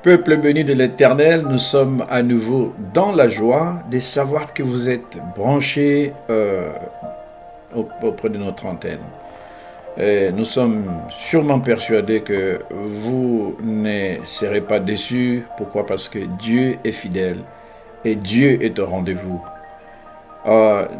Peuple béni de l'Éternel, nous sommes à nouveau dans la joie de savoir que vous êtes branchés auprès de notre antenne. Et nous sommes sûrement persuadés que vous ne serez pas déçus. Pourquoi? Parce que Dieu est fidèle et Dieu est au rendez-vous.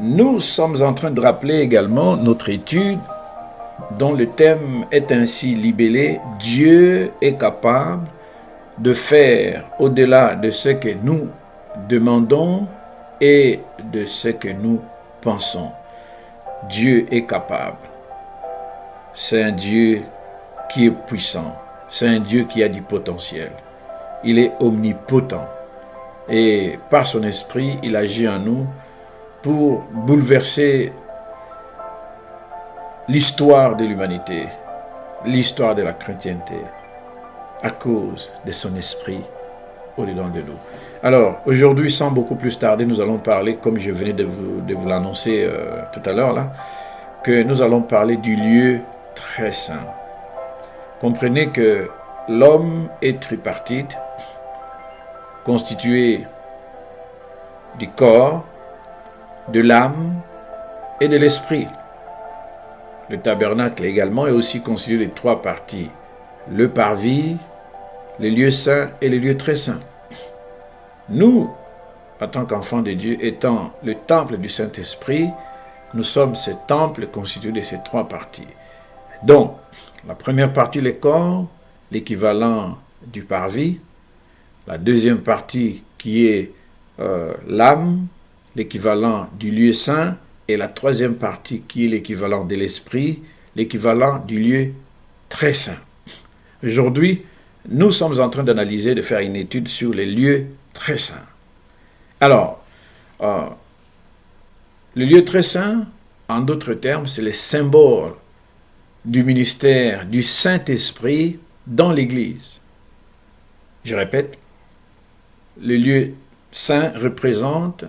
Nous sommes en train de rappeler également notre étude dont le thème est ainsi libellé « Dieu est capable de faire au-delà de ce que nous demandons et de ce que nous pensons. » Dieu est capable. C'est un Dieu qui est puissant. C'est un Dieu qui a du potentiel. Il est omnipotent. Et par son esprit, il agit en nous pour bouleverser l'histoire de l'humanité, l'histoire de la chrétienté, à cause de son esprit au-dedans de nous. Alors, aujourd'hui, sans beaucoup plus tarder, nous allons parler, comme je venais de vous l'annoncer tout à l'heure, là, que nous allons parler du lieu très saint. Comprenez que l'homme est tripartite, constitué du corps, de l'âme et de l'esprit. Le tabernacle également est aussi constitué de 3 parties. Le parvis, les lieux saints et les lieux très saints. Nous, en tant qu'enfants de Dieu, étant le temple du Saint-Esprit, nous sommes ce temple constitué de ces 3 parties. Donc, la première partie, le corps, l'équivalent du parvis. La deuxième partie qui est l'âme, l'équivalent du lieu saint. Et la troisième partie qui est l'équivalent de l'esprit, l'équivalent du lieu très saint. Aujourd'hui, nous sommes en train d'analyser, de faire une étude sur les lieux très saints. Alors, le lieu très saint, en d'autres termes, c'est le symbole du ministère du Saint-Esprit dans l'Église. Je répète, le lieu saint représente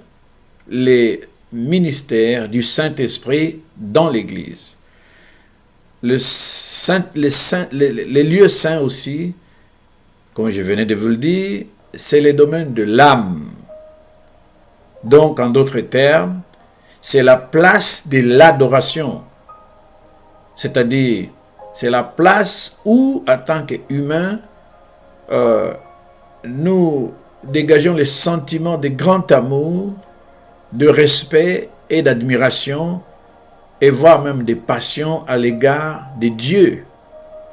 les ministères du Saint-Esprit dans l'Église. Les lieux saints aussi, comme je venais de vous le dire, c'est le domaine de l'âme. Donc, en d'autres termes, c'est la place de l'adoration. C'est-à-dire, c'est la place où, en tant qu'humains, nous dégageons les sentiments de grand amour, de respect et d'admiration, et voire même des passions à l'égard de Dieu.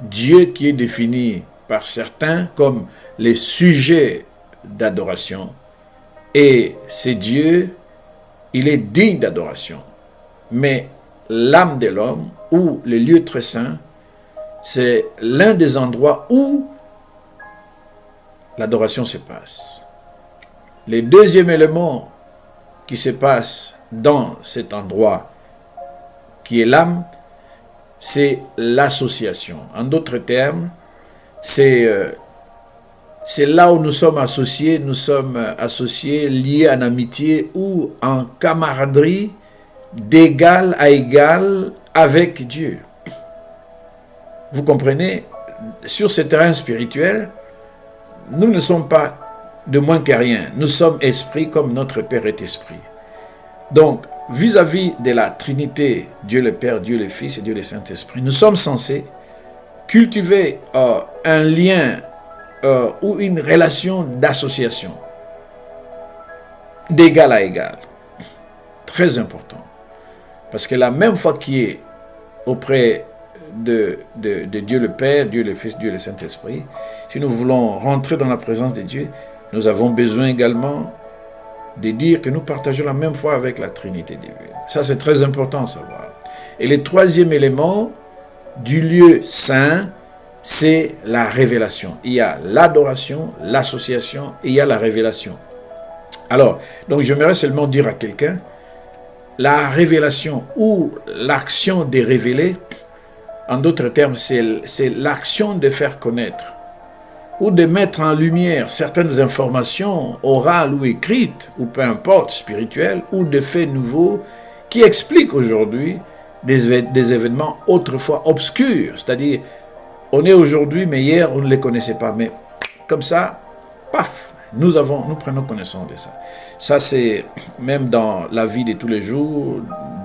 Dieu qui est défini par certains comme les sujets d'adoration. Et c'est Dieu, il est digne d'adoration. Mais l'âme de l'homme, ou le lieu très saint, c'est l'un des endroits où l'adoration se passe. Le deuxième élément qui se passe dans cet endroit qui est l'âme, c'est l'association. En d'autres termes, c'est là où nous sommes associés, liés en amitié ou en camaraderie d'égal à égal avec Dieu. Vous comprenez, sur ce terrain spirituel, nous ne sommes pas de moins que rien. Nous sommes esprits comme notre Père est esprit. Donc, vis-à-vis de la Trinité, Dieu le Père, Dieu le Fils et Dieu le Saint-Esprit, nous sommes censés cultiver un lien ou une relation d'association d'égal à égal. Très important. Parce que la même foi qui est auprès de Dieu le Père, Dieu le Fils, Dieu le Saint-Esprit, si nous voulons rentrer dans la présence de Dieu, nous avons besoin également de dire que nous partageons la même foi avec la Trinité divine. Ça, c'est très important à savoir. Et le troisième élément du lieu saint, c'est la révélation. Il y a l'adoration, l'association et il y a la révélation. Alors, donc j'aimerais seulement dire à quelqu'un, la révélation ou l'action de révéler, en d'autres termes, c'est l'action de faire connaître ou de mettre en lumière certaines informations orales ou écrites, ou peu importe, spirituelles, ou de faits nouveaux qui expliquent aujourd'hui des événements autrefois obscurs. C'est-à-dire, on est aujourd'hui, mais hier, on ne les connaissait pas. Mais comme ça, paf, nous prenons connaissance de ça. Ça, c'est même dans la vie de tous les jours,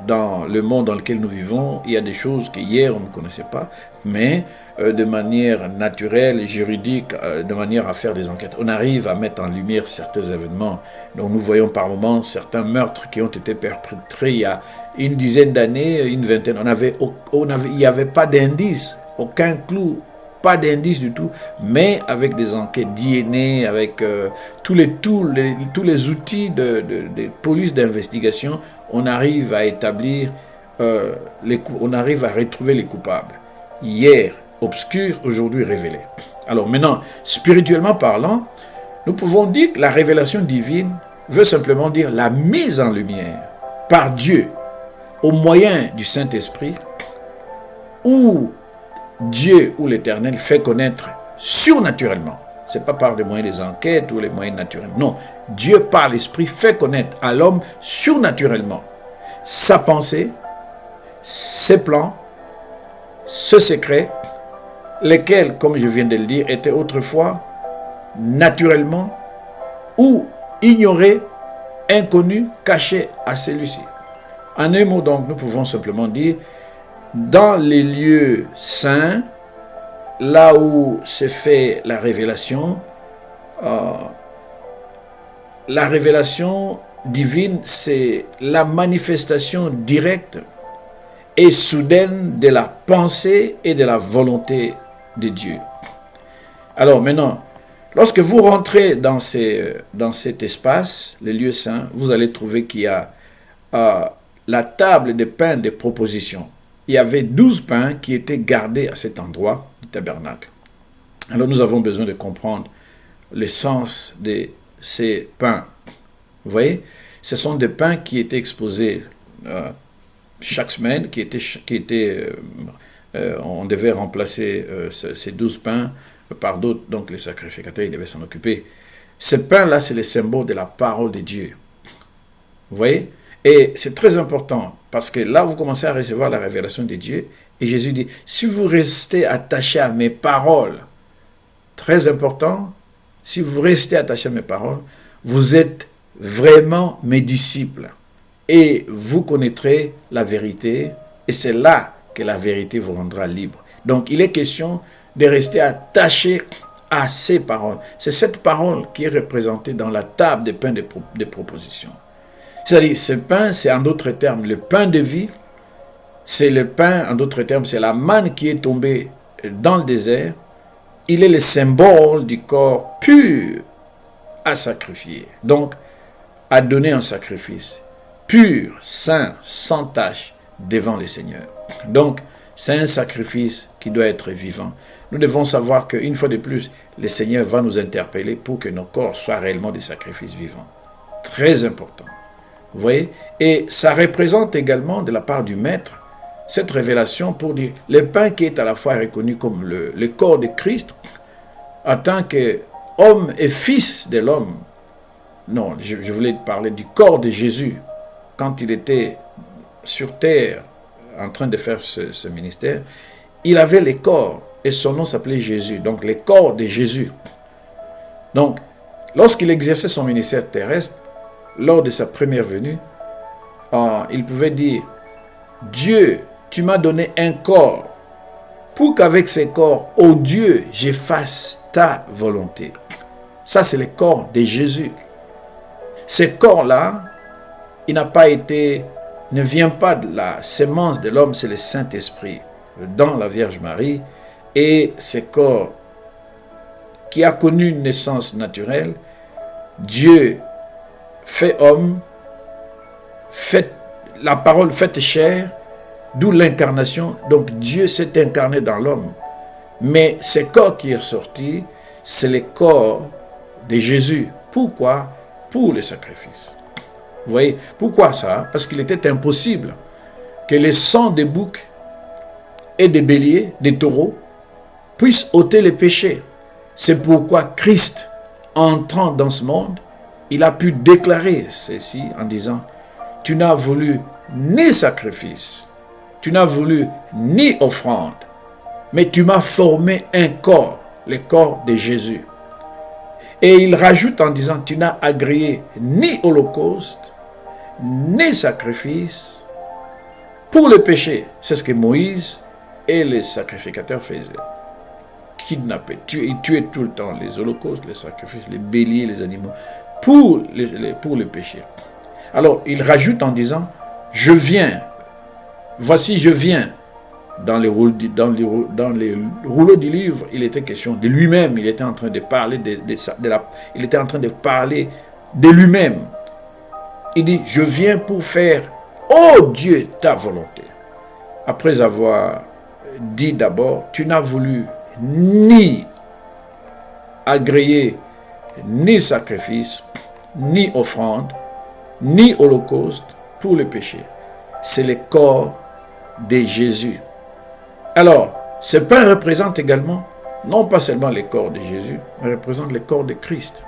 dans le monde dans lequel nous vivons, il y a des choses que hier on ne connaissait pas, mais de manière naturelle, juridique, de manière à faire des enquêtes, on arrive à mettre en lumière certains événements. Donc nous voyons par moments certains meurtres qui ont été perpétrés il y a une dizaine d'années, une vingtaine. Il n'y avait pas d'indice, aucun clou, pas d'indice du tout, mais avec des enquêtes DNA, avec tous les outils de police d'investigation, on arrive à établir, on arrive à retrouver les coupables. Hier, obscurs, aujourd'hui révélés. Alors maintenant, spirituellement parlant, nous pouvons dire que la révélation divine veut simplement dire la mise en lumière par Dieu au moyen du Saint-Esprit, où Dieu ou l'Éternel fait connaître surnaturellement. Ce n'est pas par des moyens des enquêtes ou les moyens naturels. Non, Dieu par l'Esprit fait connaître à l'homme surnaturellement sa pensée, ses plans, ce secret, lesquels, comme je viens de le dire, étaient autrefois naturellement ou ignorés, inconnus, cachés à celui-ci. En un mot donc, nous pouvons simplement dire, dans les lieux saints, là où se fait la révélation divine, c'est la manifestation directe et soudaine de la pensée et de la volonté de Dieu. Alors maintenant, lorsque vous rentrez dans cet espace, les lieux saints, vous allez trouver qu'il y a la table des pains de proposition. Il y avait 12 pains qui étaient gardés à cet endroit du tabernacle. Alors nous avons besoin de comprendre l'essence de ces pains. Vous voyez, ce sont des pains qui étaient exposés chaque semaine, on devait remplacer ces 12 pains par d'autres, donc les sacrificateurs, ils devaient s'en occuper. Ces pains-là, c'est le symbole de la parole de Dieu. Vous voyez? Et c'est très important, parce que là, vous commencez à recevoir la révélation de Dieu, et Jésus dit, si vous restez attachés à mes paroles, très important, si vous restez attachés à mes paroles, vous êtes vraiment mes disciples, et vous connaîtrez la vérité, et c'est là que la vérité vous rendra libre. Donc, il est question de rester attaché à ces paroles. C'est cette parole qui est représentée dans la table des pains de proposition. C'est-à-dire, ce pain, c'est en d'autres termes le pain de vie, c'est le pain, en d'autres termes, c'est la manne qui est tombée dans le désert. Il est le symbole du corps pur à sacrifier, donc à donner un sacrifice pur, saint, sans tache, devant le Seigneur. Donc, c'est un sacrifice qui doit être vivant. Nous devons savoir qu'une fois de plus, le Seigneur va nous interpeller pour que nos corps soient réellement des sacrifices vivants. Très important. Vous voyez? Et ça représente également de la part du Maître cette révélation pour dire le pain qui est à la fois reconnu comme le corps de Christ en tant qu'homme et fils de l'homme. Non, je voulais parler du corps de Jésus quand il était sur terre en train de faire ce ministère. Il avait les corps et son nom s'appelait Jésus, donc les corps de Jésus. Donc, lorsqu'il exerçait son ministère terrestre, lors de sa première venue, il pouvait dire, Dieu, tu m'as donné un corps pour qu'avec ces corps, ô Dieu, je fasse ta volonté. Ça, c'est le corps de Jésus. Ce corps-là, il ne vient pas de la sémence de l'homme, c'est le Saint-Esprit dans la Vierge Marie. Et ce corps qui a connu une naissance naturelle, Dieu fait homme, la parole faite chair, d'où l'incarnation. Donc Dieu s'est incarné dans l'homme. Mais ce corps qui est sorti, c'est le corps de Jésus. Pourquoi? Pour le sacrifice. Vous voyez? Pourquoi ça? Parce qu'il était impossible que les sangs des boucs et des béliers, des taureaux, puissent ôter les péchés. C'est pourquoi Christ, entrant dans ce monde, il a pu déclarer ceci en disant, tu n'as voulu ni sacrifice, tu n'as voulu ni offrande, mais tu m'as formé un corps, le corps de Jésus. Et il rajoute en disant, tu n'as agréé ni holocauste, ni sacrifice pour le péché. C'est ce que Moïse et les sacrificateurs faisaient. Kidnapper, tuer tout le temps les holocaustes, les sacrifices, les béliers, les animaux, pour le péché. Alors, il rajoute en disant, je viens, voici je viens. Dans les rouleaux du livre, il était question de lui-même, il était en train de parler il était en train de parler de lui-même. Il dit, je viens pour faire, ô Dieu, ta volonté. Après avoir dit d'abord, tu n'as voulu ni agréer, ni sacrifice, ni offrande, ni holocauste pour le péché. C'est le corps de Jésus. Alors, ce pain représente également, non pas seulement le corps de Jésus, mais représente le corps de Christ.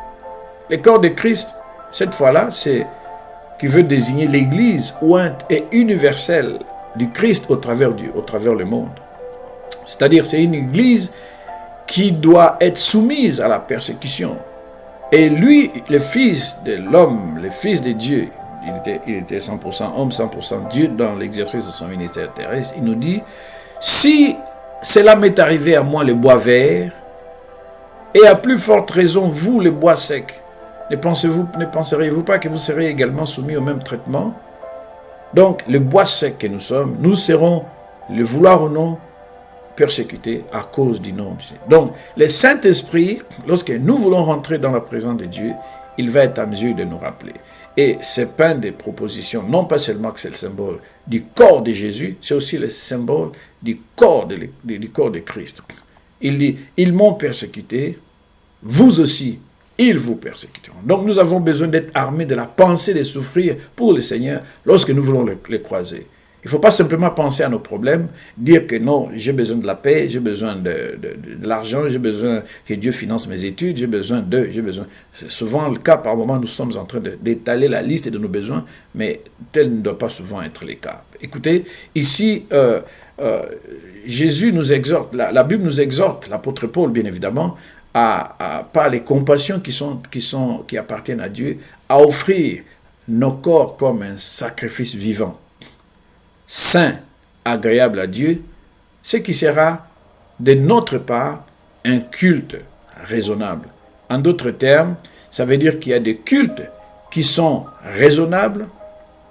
Le corps de Christ, cette fois-là, c'est qui veut désigner l'Église ointe et universelle du Christ au travers le monde. C'est-à-dire, c'est une Église qui doit être soumise à la persécution. Et lui, le Fils de l'homme, le Fils de Dieu, il était 100% homme, 100% Dieu dans l'exercice de son ministère terrestre. Il nous dit, si cela m'est arrivé à moi, le bois vert, et à plus forte raison, vous, le bois sec, ne penseriez-vous pas que vous serez également soumis au même traitement? Donc, le bois sec que nous sommes, nous serons, le vouloir ou non, persécutés à cause du nom de Dieu. Donc, le Saint-Esprit, lorsque nous voulons rentrer dans la présence de Dieu, il va être à mesure de nous rappeler. Et c'est plein de propositions, non pas seulement que c'est le symbole du corps de Jésus, c'est aussi le symbole du corps de Christ. Il dit, ils m'ont persécuté, vous aussi, ils vous persécuteront. Donc nous avons besoin d'être armés de la pensée de souffrir pour le Seigneur lorsque nous voulons le croiser. Il ne faut pas simplement penser à nos problèmes, dire que non, j'ai besoin de la paix, j'ai besoin de l'argent, j'ai besoin que Dieu finance mes études, j'ai besoin. C'est souvent le cas, par moment, nous sommes en train d'étaler la liste de nos besoins, mais tel ne doit pas souvent être le cas. Écoutez, ici, Jésus nous exhorte, la Bible nous exhorte, l'apôtre Paul, bien évidemment, par les compassions qui appartiennent à Dieu, à offrir nos corps comme un sacrifice vivant, saint, agréable à Dieu, ce qui sera de notre part un culte raisonnable. En d'autres termes, ça veut dire qu'il y a des cultes qui sont raisonnables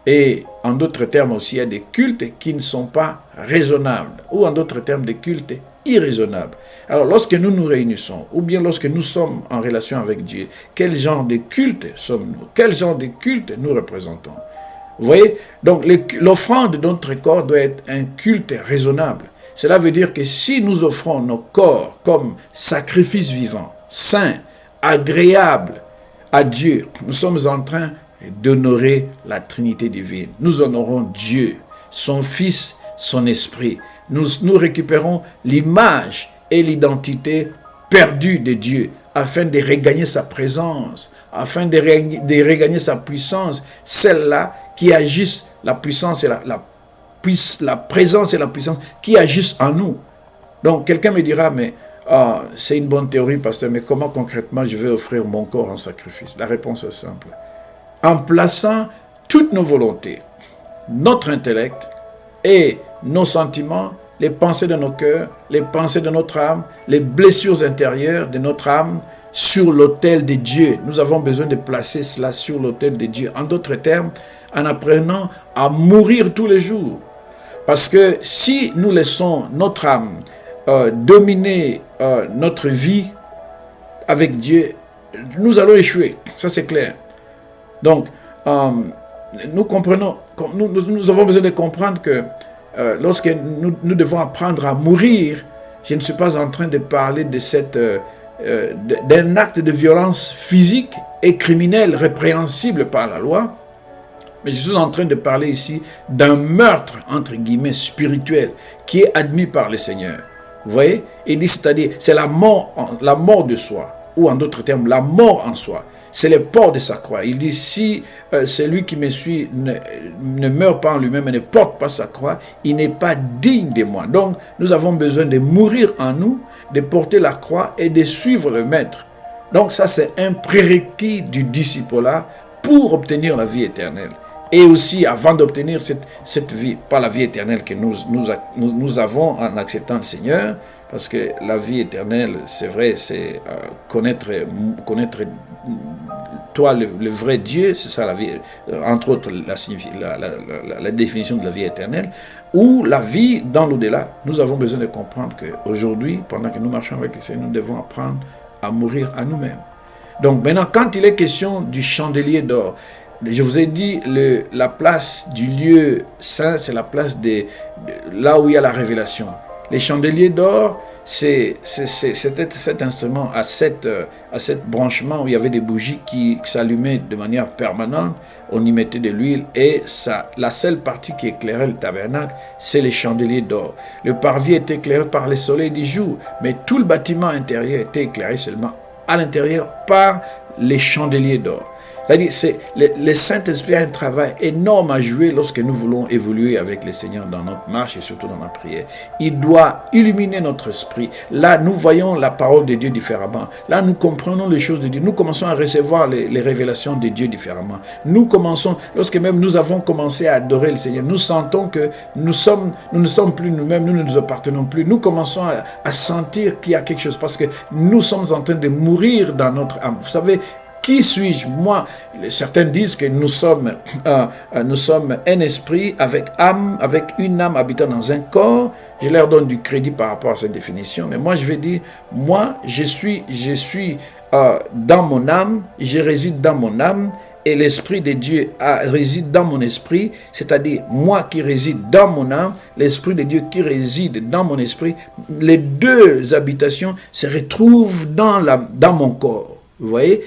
et en d'autres termes aussi, il y a des cultes qui ne sont pas raisonnables ou en d'autres termes, des cultes irraisonnables. Alors, lorsque nous nous réunissons ou bien lorsque nous sommes en relation avec Dieu, quel genre de culte sommes-nous? Quel genre de culte nous représentons? Vous voyez, donc l'offrande de notre corps doit être un culte raisonnable. Cela veut dire que si nous offrons nos corps comme sacrifice vivant, saint, agréable à Dieu, nous sommes en train d'honorer la Trinité divine. Nous honorons Dieu, son Fils, son Esprit. Nous récupérons l'image et l'identité perdue de Dieu afin de regagner sa présence, afin de regagner sa puissance, celle-là qui agissent, la puissance et la présence et la puissance qui agissent en nous. Donc quelqu'un me dira, mais c'est une bonne théorie, pasteur, mais comment concrètement je vais offrir mon corps en sacrifice? La réponse est simple. En plaçant toutes nos volontés, notre intellect et nos sentiments, les pensées de nos cœurs, les pensées de notre âme, les blessures intérieures de notre âme sur l'autel de Dieu. Nous avons besoin de placer cela sur l'autel de Dieu. En d'autres termes, en apprenant à mourir tous les jours. Parce que si nous laissons notre âme dominer notre vie avec Dieu, nous allons échouer. Ça, c'est clair. Donc, nous comprenons, nous avons besoin de comprendre que lorsque nous devons apprendre à mourir, je ne suis pas en train de parler de d'un acte de violence physique et criminelle répréhensible par la loi, mais je suis en train de parler ici d'un meurtre, entre guillemets, spirituel, qui est admis par le Seigneur. Vous voyez? Il dit, c'est-à-dire, c'est la mort de soi, ou en d'autres termes, la mort en soi. C'est le port de sa croix. Il dit, si celui qui me suit ne meurt pas en lui-même et ne porte pas sa croix, il n'est pas digne de moi. Donc, nous avons besoin de mourir en nous, de porter la croix et de suivre le Maître. Donc ça, c'est un prérequis du disciple-là pour obtenir la vie éternelle. Et aussi, avant d'obtenir cette vie, pas la vie éternelle que nous avons en acceptant le Seigneur, parce que la vie éternelle, c'est vrai, c'est connaître toi, le vrai Dieu, c'est ça la vie, entre autres la définition de la vie éternelle, ou la vie dans l'au-delà. Nous avons besoin de comprendre qu'aujourd'hui, pendant que nous marchons avec le Seigneur, nous devons apprendre à mourir à nous-mêmes. Donc maintenant, quand il est question du chandelier d'or, je vous ai dit, la place du lieu saint, c'est la place là où il y a la révélation. Les chandeliers d'or, c'était cet instrument à sept branchements où il y avait des bougies qui s'allumaient de manière permanente. On y mettait de l'huile et la seule partie qui éclairait le tabernacle, c'est les chandeliers d'or. Le parvis était éclairé par le soleil du jour, mais tout le bâtiment intérieur était éclairé seulement à l'intérieur par les chandeliers d'or. C'est-à-dire, le Saint-Esprit a un travail énorme à jouer lorsque nous voulons évoluer avec le Seigneur dans notre marche et surtout dans la prière. Il doit illuminer notre esprit. Là, nous voyons la parole de Dieu différemment. Là, nous comprenons les choses de Dieu. Nous commençons à recevoir les révélations de Dieu différemment. Nous commençons, lorsque même nous avons commencé à adorer le Seigneur, nous sentons que nous ne sommes plus nous-mêmes, nous ne nous appartenons plus. Nous commençons à sentir qu'il y a quelque chose parce que nous sommes en train de mourir dans notre âme. Vous savez, qui suis-je? Moi, certains disent que nous sommes un esprit avec âme, avec une âme habitant dans un corps. Je leur donne du crédit par rapport à cette définition. Mais moi, je vais dire, moi, je suis dans mon âme, je réside dans mon âme, et l'Esprit de Dieu réside dans mon esprit, c'est-à-dire moi qui réside dans mon âme, l'Esprit de Dieu qui réside dans mon esprit. Les deux habitations se retrouvent dans mon corps. Vous voyez?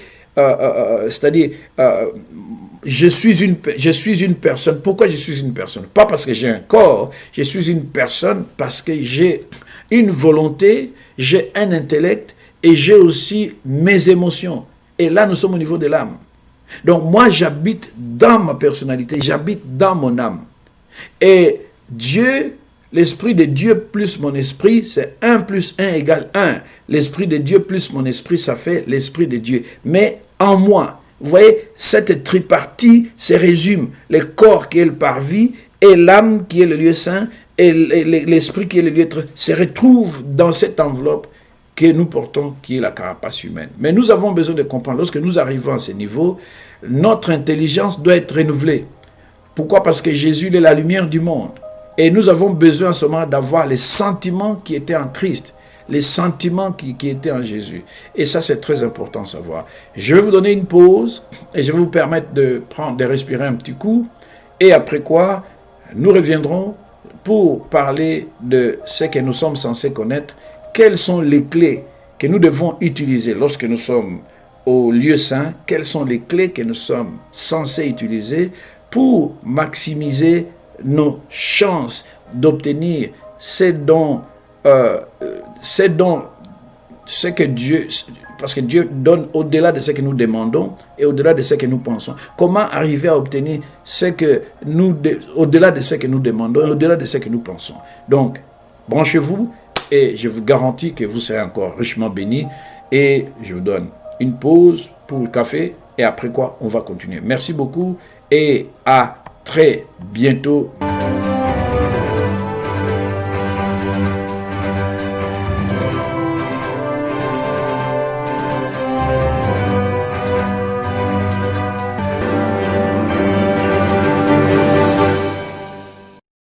C'est-à-dire, je suis une personne. Pourquoi je suis une personne? Pas parce que j'ai un corps, je suis une personne parce que j'ai une volonté, j'ai un intellect et j'ai aussi mes émotions. Et là, nous sommes au niveau de l'âme. Donc moi, j'habite dans ma personnalité, j'habite dans mon âme. Et Dieu, l'Esprit de Dieu plus mon esprit, c'est 1 plus 1 égale 1. L'Esprit de Dieu plus mon esprit, ça fait l'Esprit de Dieu. Mais en moi, vous voyez, cette tripartie se résume. Le corps qui est le parvis et l'âme qui est le lieu saint et l'esprit qui est le lieu se retrouvent dans cette enveloppe que nous portons, qui est la carapace humaine. Mais nous avons besoin de comprendre, lorsque nous arrivons à ce niveau, notre intelligence doit être renouvelée. Pourquoi? Parce que Jésus est la lumière du monde. Et nous avons besoin en ce moment d'avoir les sentiments qui étaient en Christ, les sentiments qui étaient en Jésus. Et ça, c'est très important à savoir. Je vais vous donner une pause et je vais vous permettre de respirer un petit coup. Et après quoi, nous reviendrons pour parler de ce que nous sommes censés connaître. Quelles sont les clés que nous devons utiliser lorsque nous sommes au lieu saint? Quelles sont les clés que nous sommes censés utiliser pour maximiser nos chances d'obtenir ce que Dieu, parce que Dieu donne au-delà de ce que nous demandons et au-delà de ce que nous pensons. Comment arriver à obtenir au-delà de ce que nous demandons et au-delà de ce que nous pensons? Donc, branchez-vous et je vous garantis que vous serez encore richement bénis. Et je vous donne une pause pour le café et après quoi, on va continuer. Merci beaucoup et à très bientôt.